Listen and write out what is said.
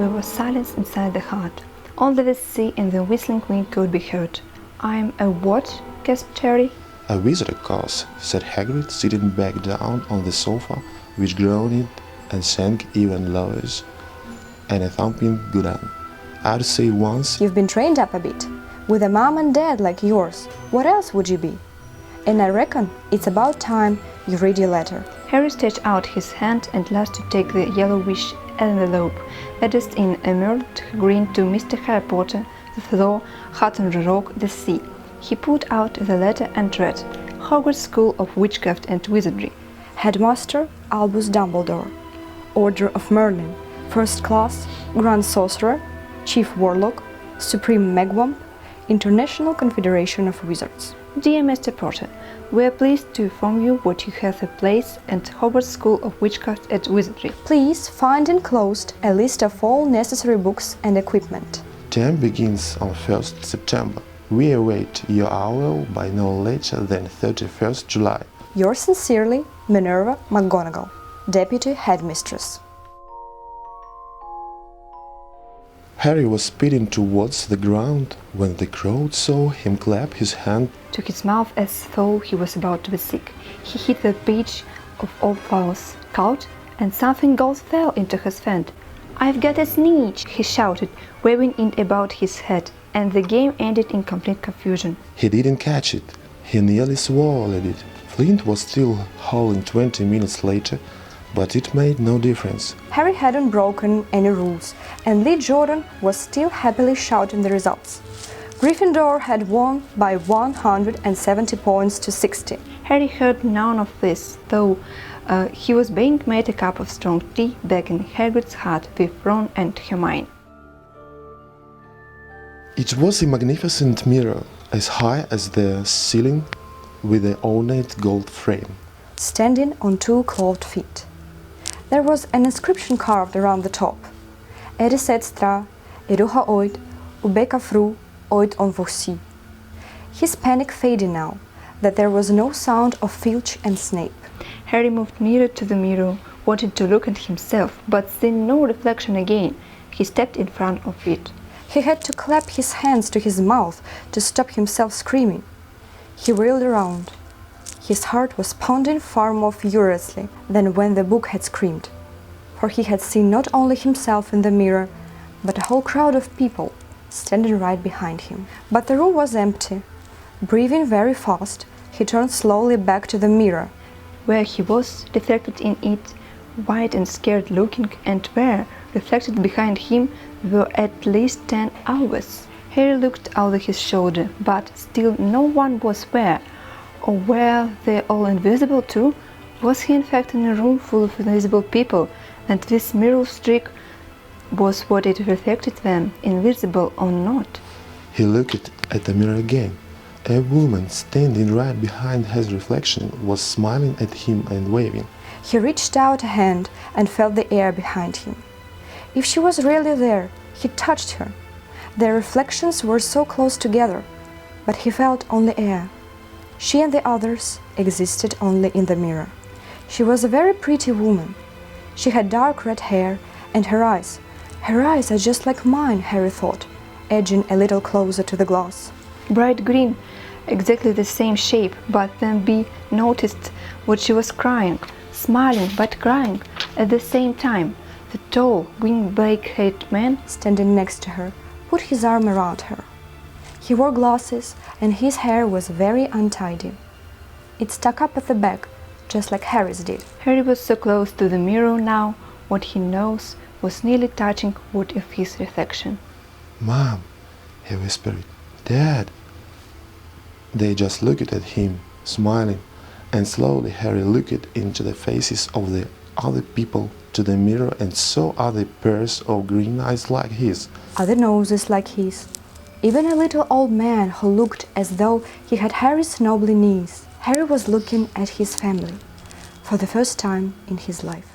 there was silence inside the hut. Only the sea and the whistling wind could be heard. "I'm a what?" gasped Harry. "A wizard, of course," said Hagrid, sitting back down on the sofa, which groaned and sank even lower, and a thumping began. "I'd say once..." "You've been trained up a bit. With a mom and dad like yours, what else would you be? And I reckon it's about time you read your letter." Harry stretched out his hand and last to take the yellowish envelope, addressed in emerald green to Mr. Harry Potter, the floor, hut on the rock, the sea. He put out the letter and read, "Hogwarts School of Witchcraft and Wizardry. Headmaster Albus Dumbledore. Order of Merlin. First Class, Grand Sorcerer, Chief Warlock, Supreme Magwamp, International Confederation of Wizards. Dear Mr. Potter, we are pleased to inform you that you have a place at Hogwarts School of Witchcraft and Wizardry. Please find enclosed a list of all necessary books and equipment. Term begins on 1st September. We await your arrival by no later than 31st July. Yours sincerely, Minerva McGonagall, Deputy Headmistress." Harry was speeding towards the ground when the crowd saw him clap his hand To his mouth as though he was about to be sick. He hit the page of All Fowls, caught, and something gold fell into his hand. "I've got a sneeze!" he shouted, waving it about his head, and the game ended in complete confusion. He didn't catch it. He nearly swallowed it. Flint was still howling 20 minutes later, but it made no difference. Harry hadn't broken any rules, and Lee Jordan was still happily shouting the results. Gryffindor had won by 170 points to 60. Harry heard none of this, though he was being made a cup of strong tea back in Hagrid's hut with Ron and Hermione. It was a magnificent mirror, as high as the ceiling, with an ornate gold frame. Standing on two clawed feet. There was an inscription carved around the top. Eris extra, eruha oid, ubeka fru, oid on vosi. His panic faded now that there was no sound of Filch and Snape. Harry moved nearer to the mirror, wanted to look at himself, but seeing no reflection again, he stepped in front of it. He had to clap his hands to his mouth to stop himself screaming. He wheeled around. His heart was pounding far more furiously than when the book had screamed, for he had seen not only himself in the mirror, but a whole crowd of people standing right behind him. But the room was empty. Breathing very fast, he turned slowly back to the mirror. Where he was, reflected in it, white and scared looking, and where, reflected behind him, were at least 10 owls. Harry looked over his shoulder, but still no one was there. Or were they all invisible too? Was he in fact in a room full of invisible people, and this mirror streak was what it reflected them, invisible or not? He looked at the mirror again. A woman standing right behind his reflection was smiling at him and waving. He reached out a hand and felt the air behind him. If she was really there, he touched her. Their reflections were so close together, but he felt only air. She and the others existed only in the mirror. She was a very pretty woman. She had dark red hair and her eyes are just like mine, Harry thought, edging a little closer to the glass. Bright green, exactly the same shape, but then B noticed what she was crying, smiling but crying at the same time. The tall, green black-haired man standing next to her put his arm around her. He wore glasses and his hair was very untidy. It stuck up at the back, just like Harry's did. Harry was so close to the mirror now, what he knows was nearly touching what of his reflection. "Mom," he whispered, "Dad." They just looked at him, smiling, and slowly Harry looked into the faces of the other people, to the mirror, and saw other pairs of green eyes like his. Other noses like his. Even a little old man who looked as though he had Harry's knobbly knees. Harry was looking at his family for the first time in his life.